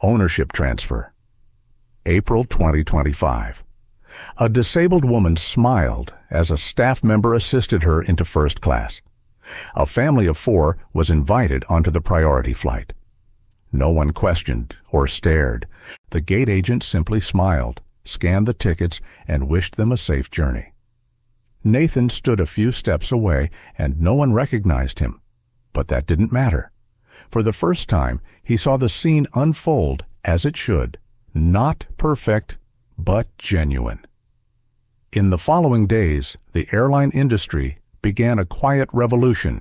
Ownership transfer. April 2025. A disabled woman smiled as a staff member assisted her into first class. A family of 4 was invited onto the priority flight. No one questioned or stared. The gate agent simply smiled, scanned the tickets, and wished them a safe journey. Nathan stood a few steps away, and no one recognized him. But that didn't matter. For the first time, he saw the scene unfold as it should. Not perfect, but genuine. In the following days, the airline industry began a quiet revolution.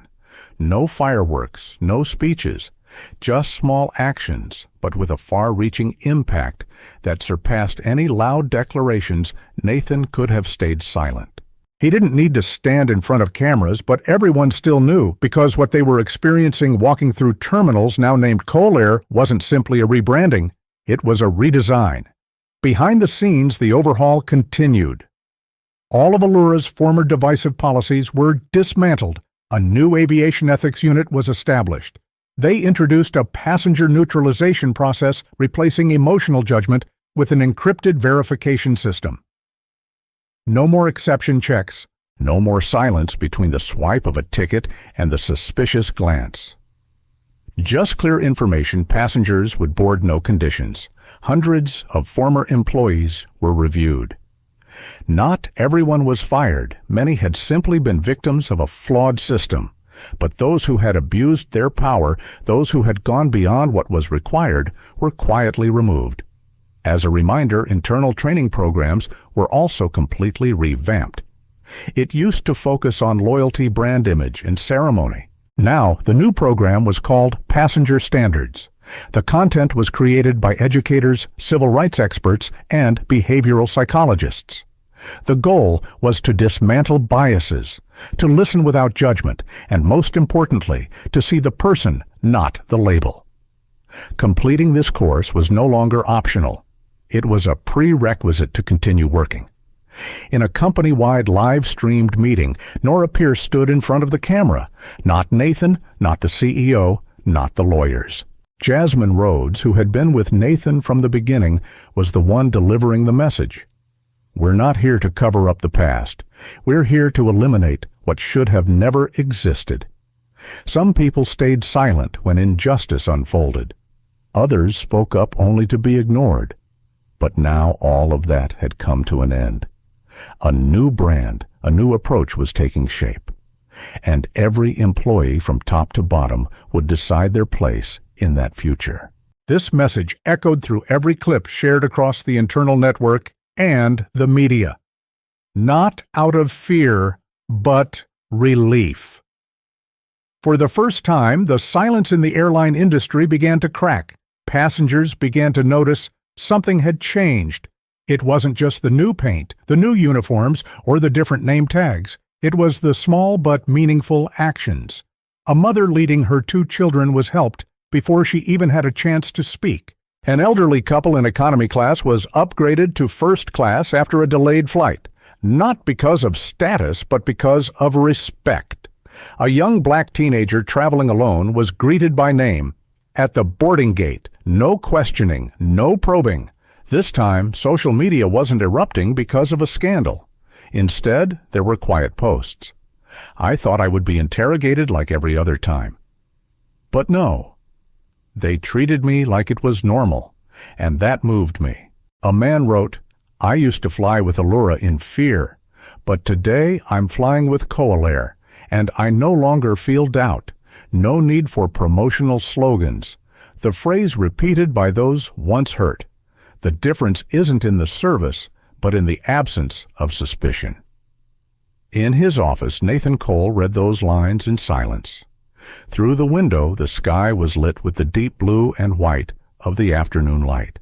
No fireworks, no speeches, just small actions, but with a far-reaching impact that surpassed any loud declarations. Nathan could have stayed silent. He didn't need to stand in front of cameras, but everyone still knew, because what they were experiencing walking through terminals now named Coal Air wasn't simply a rebranding, it was a redesign. Behind the scenes, the overhaul continued. All of Allura's former divisive policies were dismantled. A new aviation ethics unit was established. They introduced a passenger neutralization process, replacing emotional judgment with an encrypted verification system. No more exception checks, no more silence between the swipe of a ticket and the suspicious glance. Just clear information: passengers would board no conditions. Hundreds of former employees were reviewed. Not everyone was fired. Many had simply been victims of a flawed system. But those who had abused their power, those who had gone beyond what was required, were quietly removed. As a reminder, internal training programs were also completely revamped. It used to focus on loyalty, brand image, and ceremony. Now, the new program was called Passenger Standards. The content was created by educators, civil rights experts, and behavioral psychologists. The goal was to dismantle biases, to listen without judgment, and most importantly, to see the person, not the label. Completing this course was no longer optional. It was a prerequisite to continue working. In a company-wide live-streamed meeting, Nora Pierce stood in front of the camera. Not Nathan, not the CEO, not the lawyers. Jasmine Rhodes, who had been with Nathan from the beginning, was the one delivering the message. We're not here to cover up the past. We're here to eliminate what should have never existed. Some people stayed silent when injustice unfolded. Others spoke up only to be ignored. But now all of that had come to an end. A new brand, a new approach was taking shape. And every employee from top to bottom would decide their place in that future. This message echoed through every clip shared across the internal network and the media. Not out of fear, but relief. For the first time, the silence in the airline industry began to crack. Passengers began to notice something had changed. It wasn't just the new paint, the new uniforms, or the different name tags. It was the small but meaningful actions. A mother leading her 2 children was helped before she even had a chance to speak. An elderly couple in economy class was upgraded to first class after a delayed flight, not because of status, but because of respect. A young black teenager traveling alone was greeted by name. At the boarding gate, no questioning, no probing. This time, social media wasn't erupting because of a scandal. Instead, there were quiet posts. I thought I would be interrogated like every other time. But no. They treated me like it was normal, and that moved me. A man wrote, "I used to fly with Allura in fear, but today I'm flying with Coalair, and I no longer feel doubt. No need for promotional slogans. The phrase repeated by those once hurt. The difference isn't in the service, but in the absence of suspicion." In his office, Nathan Cole read those lines in silence. Through the window, the sky was lit with the deep blue and white of the afternoon light.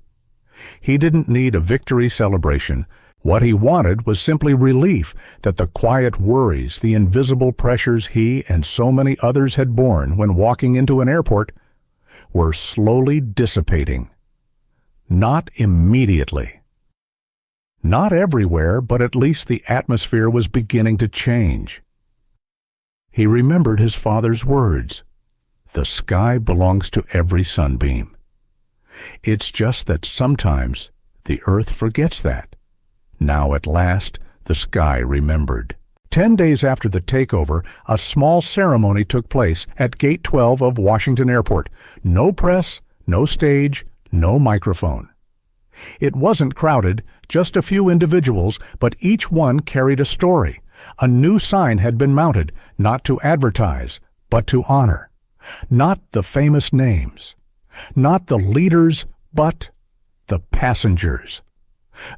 He didn't need a victory celebration. What he wanted was simply relief that the quiet worries, the invisible pressures he and so many others had borne when walking into an airport, were slowly dissipating. Not immediately. Not everywhere, but at least the atmosphere was beginning to change. He remembered his father's words, "The sky belongs to every sunbeam." It's just that sometimes the earth forgets that. Now at last, the sky remembered. 10 days after the takeover, a small ceremony took place at Gate 12 of Washington Airport. No press, no stage, no microphone. It wasn't crowded, just a few individuals, but each one carried a story. A new sign had been mounted, not to advertise, but to honor. Not the famous names, not the leaders, but the passengers.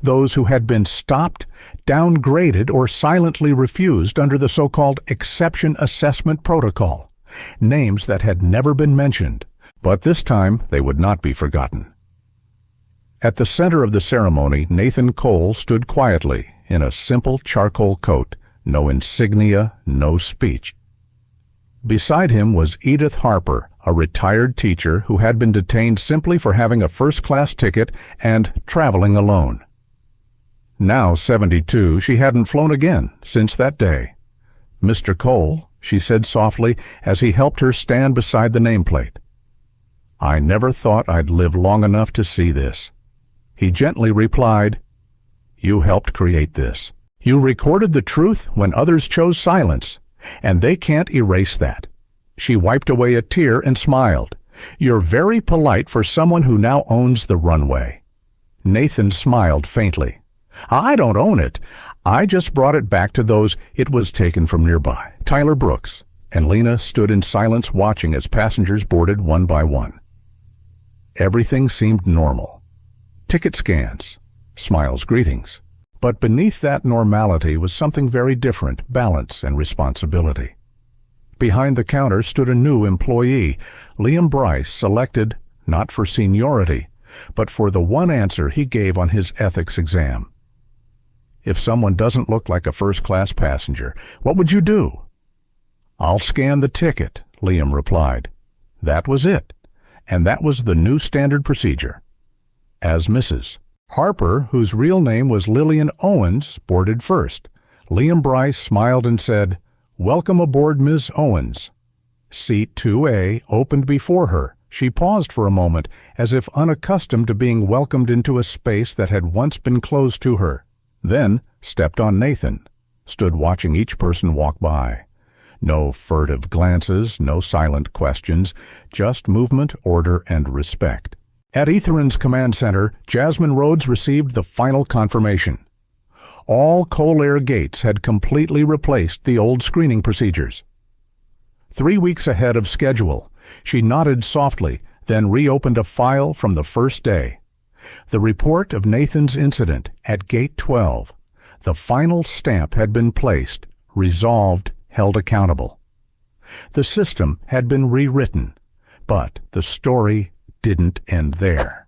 Those who had been stopped, downgraded, or silently refused under the so-called exception assessment protocol. Names that had never been mentioned, but this time they would not be forgotten. At the center of the ceremony, Nathan Cole stood quietly in a simple charcoal coat, no insignia, no speech. Beside him was Edith Harper, a retired teacher who had been detained simply for having a first-class ticket and traveling alone. Now 72, she hadn't flown again since that day. "Mr. Cole," she said softly as he helped her stand beside the nameplate. "I never thought I'd live long enough to see this." He gently replied, "You helped create this. You recorded the truth when others chose silence, and they can't erase that." She wiped away a tear and smiled. "You're very polite for someone who now owns the runway." Nathan smiled faintly. "I don't own it. I just brought it back to those it was taken from nearby." Tyler Brooks and Lena stood in silence watching as passengers boarded one by one. Everything seemed normal. Ticket scans, smiles, greetings. But beneath that normality was something very different: balance and responsibility. Behind the counter stood a new employee, Liam Bryce, selected not for seniority, but for the one answer he gave on his ethics exam. "If someone doesn't look like a first-class passenger, what would you do?" "I'll scan the ticket," Liam replied. That was it, and that was the new standard procedure. As Mrs. Harper, whose real name was Lillian Owens, boarded first, Liam Bryce smiled and said, "Welcome aboard, Ms. Owens." Seat 2A opened before her. She paused for a moment, as if unaccustomed to being welcomed into a space that had once been closed to her. Then stepped on Nathan, stood watching each person walk by. No furtive glances, no silent questions, just movement, order, and respect. At Ethering's command center, Jasmine Rhodes received the final confirmation. All Colair gates had completely replaced the old screening procedures. 3 weeks ahead of schedule, she nodded softly, then reopened a file from the first day. The report of Nathan's incident at Gate 12. The final stamp had been placed, resolved, held accountable. The system had been rewritten, but the story didn't end there.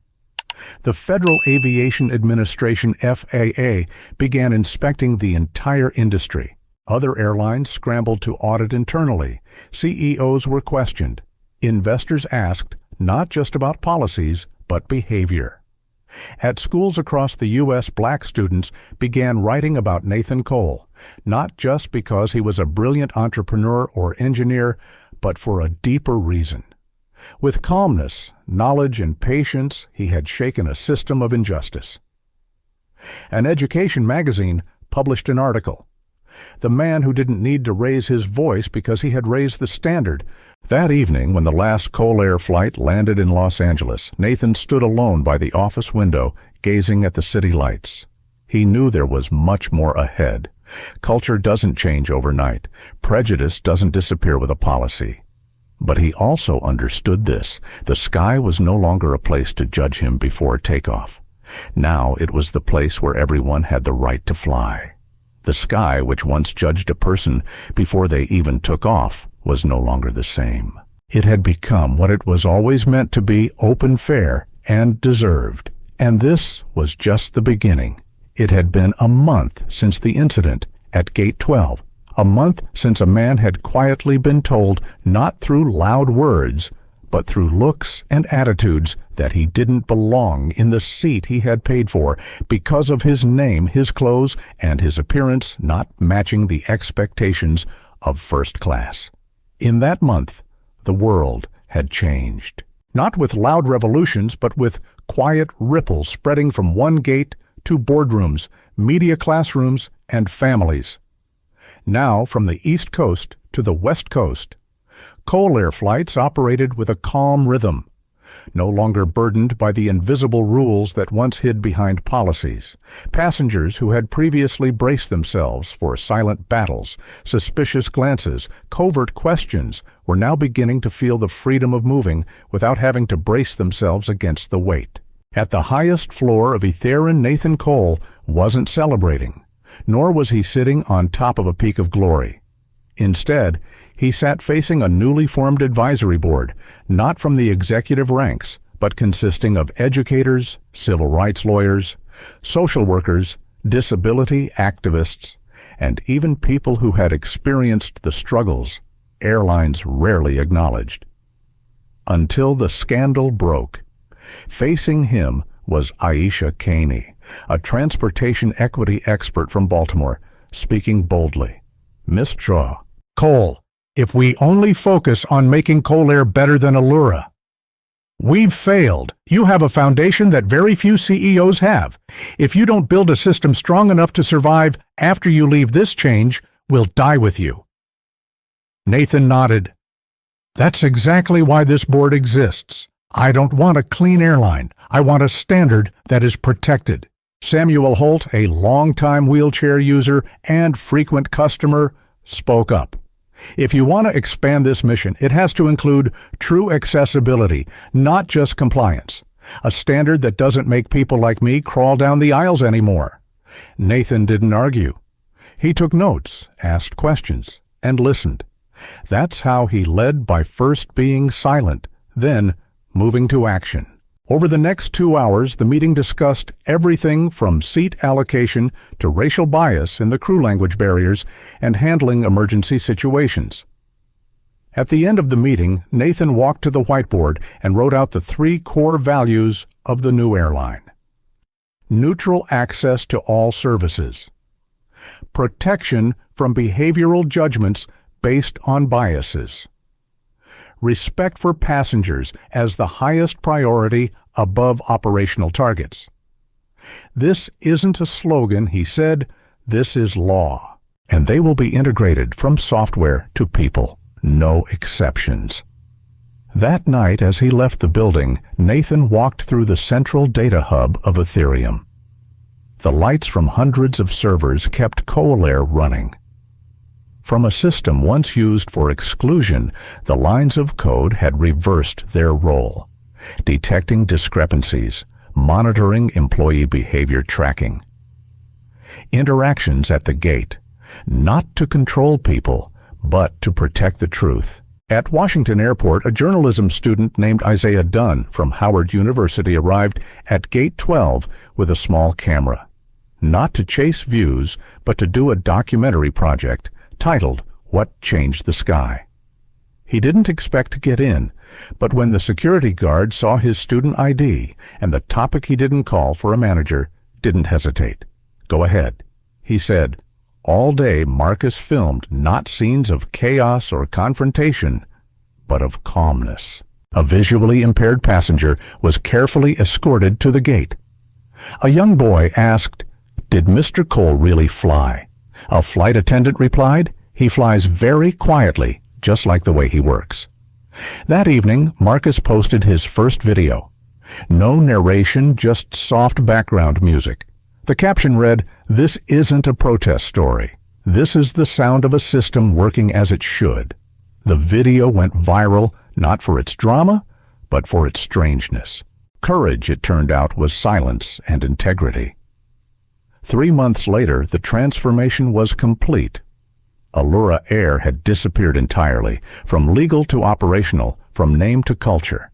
The Federal Aviation Administration, FAA, began inspecting the entire industry. Other airlines scrambled to audit internally. CEOs were questioned. Investors asked not just about policies, but behavior. At schools across the U.S., black students began writing about Nathan Cole, not just because he was a brilliant entrepreneur or engineer, but for a deeper reason. With calmness, knowledge, and patience, he had shaken a system of injustice. An education magazine published an article. The man who didn't need to raise his voice because he had raised the standard. That evening, when the last Colair flight landed in Los Angeles, Nathan stood alone by the office window, gazing at the city lights. He knew there was much more ahead. Culture doesn't change overnight. Prejudice doesn't disappear with a policy. But he also understood this. The sky was no longer a place to judge him before takeoff. Now it was the place where everyone had the right to fly. The sky, which once judged a person before they even took off, was no longer the same. It had become what it was always meant to be: open, fair, and deserved. And this was just the beginning. It had been a month since the incident at Gate 12. A month since a man had quietly been told, not through loud words, but through looks and attitudes, that he didn't belong in the seat he had paid for because of his name, his clothes, and his appearance not matching the expectations of first class. In that month, the world had changed. Not with loud revolutions, but with quiet ripples spreading from one gate to boardrooms, media classrooms, and families. Now, from the East Coast to the West Coast, Colair flights operated with a calm rhythm, no longer burdened by the invisible rules that once hid behind policies. Passengers who had previously braced themselves for silent battles, suspicious glances, covert questions, were now beginning to feel the freedom of moving without having to brace themselves against the weight. At the highest floor of Etherin, Nathan Cole wasn't celebrating, nor was he sitting on top of a peak of glory. Instead, he sat facing a newly formed advisory board, not from the executive ranks, but consisting of educators, civil rights lawyers, social workers, disability activists, and even people who had experienced the struggles airlines rarely acknowledged. Until the scandal broke. Facing him was Aisha Caney, a transportation equity expert from Baltimore, speaking boldly. "Miss Shaw, Cole, if we only focus on making Colair better than Allura, "We've failed. You have a foundation that very few CEOs have. If you don't build a system strong enough to survive after you leave this change, we'll die with you." Nathan nodded. "That's exactly why this board exists. I don't want a clean airline. I want a standard that is protected." Samuel Holt, a longtime wheelchair user and frequent customer, spoke up. "If you want to expand this mission, it has to include true accessibility, not just compliance. A standard that doesn't make people like me crawl down the aisles anymore." Nathan didn't argue. He took notes, asked questions, and listened. That's how he led, by first being silent, then moving to action. Over the next 2 hours, the meeting discussed everything from seat allocation to racial bias in the crew language barriers and handling emergency situations. At the end of the meeting, Nathan walked to the whiteboard and wrote out the 3 core values of the new airline. Neutral access to all services. Protection from behavioral judgments based on biases. Respect for passengers as the highest priority above operational targets. This isn't a slogan, he said, this is law, and they will be integrated from software to people, no exceptions. That night, as he left the building, Nathan walked through the central data hub of Ethereum. The lights from hundreds of servers kept Coalair running. From a system once used for exclusion, the lines of code had reversed their role, detecting discrepancies, monitoring employee behavior tracking. Interactions at the gate, not to control people, but to protect the truth. At Washington Airport, a journalism student named Isaiah Dunn from Howard University arrived at Gate 12 with a small camera, not to chase views, but to do a documentary project titled "What Changed the Sky." He didn't expect to get in, but when the security guard saw his student ID and the topic he didn't call for a manager, didn't hesitate. "Go ahead," he said. All day, Marcus filmed not scenes of chaos or confrontation, but of calmness. A visually impaired passenger was carefully escorted to the gate. A young boy asked, "Did Mr. Cole really fly?" A flight attendant replied, "He flies very quietly, just like the way he works." That evening, Marcus posted his first video. No narration, just soft background music. The caption read, "This isn't a protest story. This is the sound of a system working as it should." The video went viral, not for its drama, but for its strangeness. Courage, it turned out, was silence and integrity. 3 months later, the transformation was complete. Allura Air had disappeared entirely, from legal to operational, from name to culture.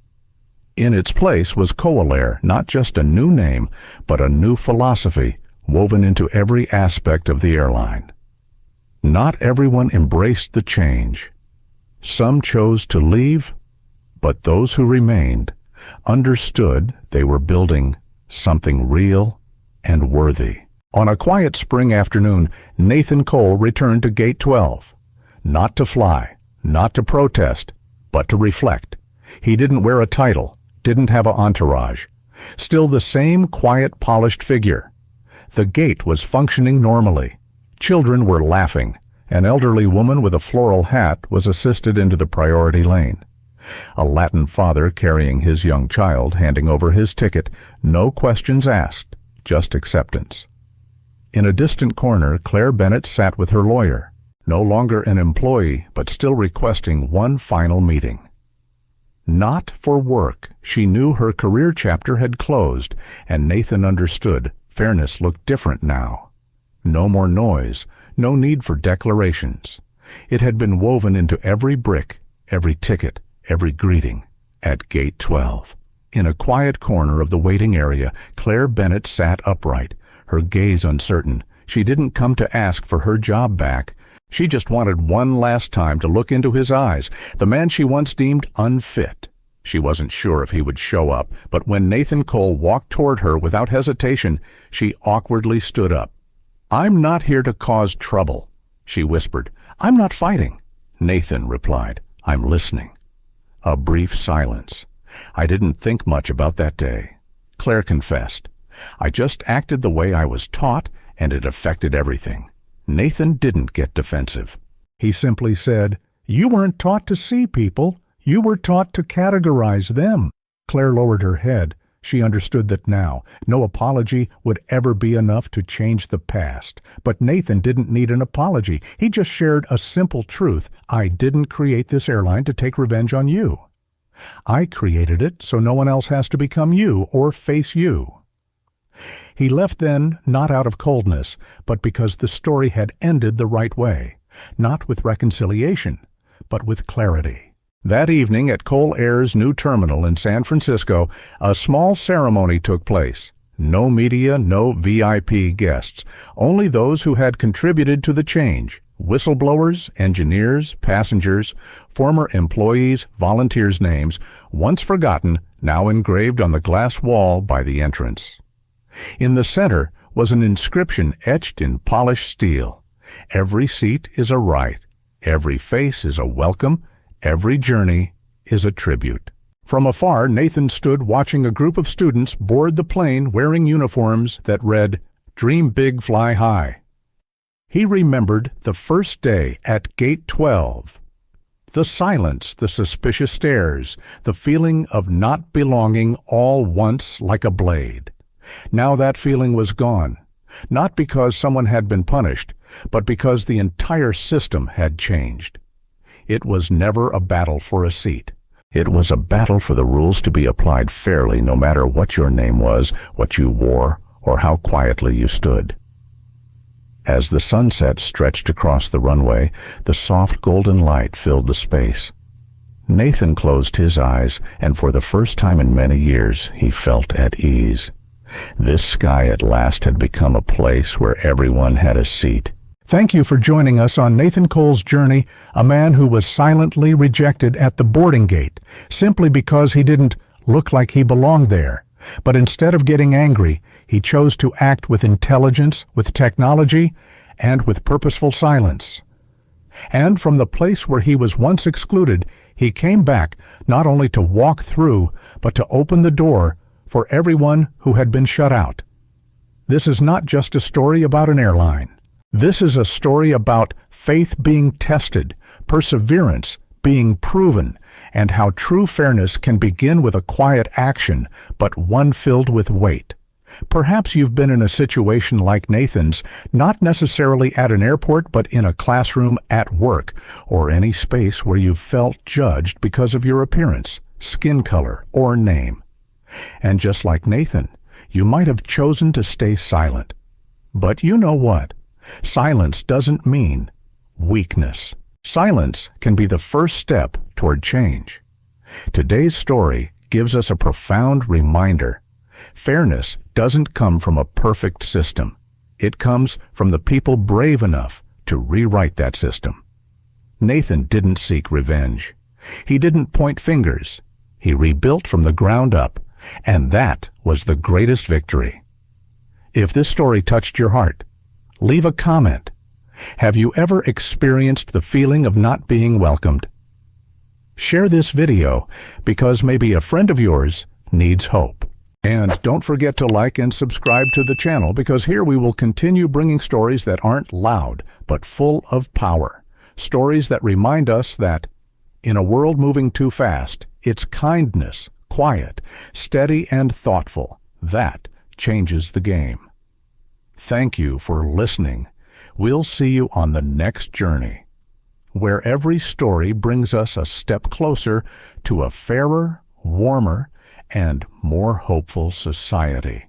In its place was Coalair, not just a new name, but a new philosophy woven into every aspect of the airline. Not everyone embraced the change. Some chose to leave, but those who remained understood they were building something real and worthy. On a quiet spring afternoon, Nathan Cole returned to Gate 12. Not to fly, not to protest, but to reflect. He didn't wear a title, didn't have an entourage. Still the same quiet, polished figure. The gate was functioning normally. Children were laughing. An elderly woman with a floral hat was assisted into the priority lane. A Latin father carrying his young child, handing over his ticket, no questions asked, just acceptance. In a distant corner, Claire Bennett sat with her lawyer, no longer an employee, but still requesting one final meeting. Not for work. She knew her career chapter had closed, and Nathan understood fairness looked different now. No more noise, no need for declarations. It had been woven into every brick, every ticket, every greeting at Gate 12. In a quiet corner of the waiting area, Claire Bennett sat upright, her gaze uncertain. She didn't come to ask for her job back. She just wanted one last time to look into his eyes, the man she once deemed unfit. She wasn't sure if he would show up, but when Nathan Cole walked toward her without hesitation, she awkwardly stood up. "I'm not here to cause trouble," she whispered. "I'm not fighting." Nathan replied, "I'm listening." A brief silence. "I didn't think much about that day," Claire confessed. "I just acted the way I was taught, and it affected everything." Nathan didn't get defensive. He simply said, "You weren't taught to see people. You were taught to categorize them." Claire lowered her head. She understood that now no apology would ever be enough to change the past. But Nathan didn't need an apology. He just shared a simple truth. "I didn't create this airline to take revenge on you. I created it so no one else has to become you or face you." He left then not out of coldness, but because the story had ended the right way, not with reconciliation, but with clarity. That evening at Cole Air's new terminal in San Francisco, a small ceremony took place. No media, no VIP guests, only those who had contributed to the change. Whistleblowers, engineers, passengers, former employees, volunteers' names, once forgotten, now engraved on the glass wall by the entrance. In the center was an inscription etched in polished steel. "Every seat is a right. Every face is a welcome. Every journey is a tribute." From afar, Nathan stood watching a group of students board the plane wearing uniforms that read, "Dream big, fly high." He remembered the first day at Gate 12. The silence, the suspicious stares, the feeling of not belonging all once like a blade. Now that feeling was gone, not because someone had been punished, but because the entire system had changed. It was never a battle for a seat. It was a battle for the rules to be applied fairly no matter what your name was, what you wore, or how quietly you stood. As the sunset stretched across the runway, the soft golden light filled the space. Nathan closed his eyes, and for the first time in many years, he felt at ease. This sky at last had become a place where everyone had a seat. Thank you for joining us on Nathan Cole's journey, a man who was silently rejected at the boarding gate, simply because he didn't look like he belonged there. But instead of getting angry, he chose to act with intelligence, with technology, and with purposeful silence. And from the place where he was once excluded, he came back not only to walk through, but to open the door for everyone who had been shut out. This is not just a story about an airline. This is a story about faith being tested, perseverance being proven, and how true fairness can begin with a quiet action, but one filled with weight. Perhaps you've been in a situation like Nathan's, not necessarily at an airport, but in a classroom, at work, or any space where you've felt judged because of your appearance, skin color, or name. And just like Nathan, you might have chosen to stay silent. But you know what? Silence doesn't mean weakness. Silence can be the first step toward change. Today's story gives us a profound reminder. Fairness doesn't come from a perfect system. It comes from the people brave enough to rewrite that system. Nathan didn't seek revenge. He didn't point fingers. He rebuilt from the ground up, and that was the greatest victory. If this story touched your heart, leave a comment. Have you ever experienced the feeling of not being welcomed? Share this video because maybe a friend of yours needs hope. And don't forget to like and subscribe to the channel because here we will continue bringing stories that aren't loud but full of power. Stories that remind us that in a world moving too fast, it's kindness, quiet, steady, and thoughtful that changes the game. Thank you for listening. We'll see you on the next journey, where every story brings us a step closer to a fairer, warmer, and more hopeful society.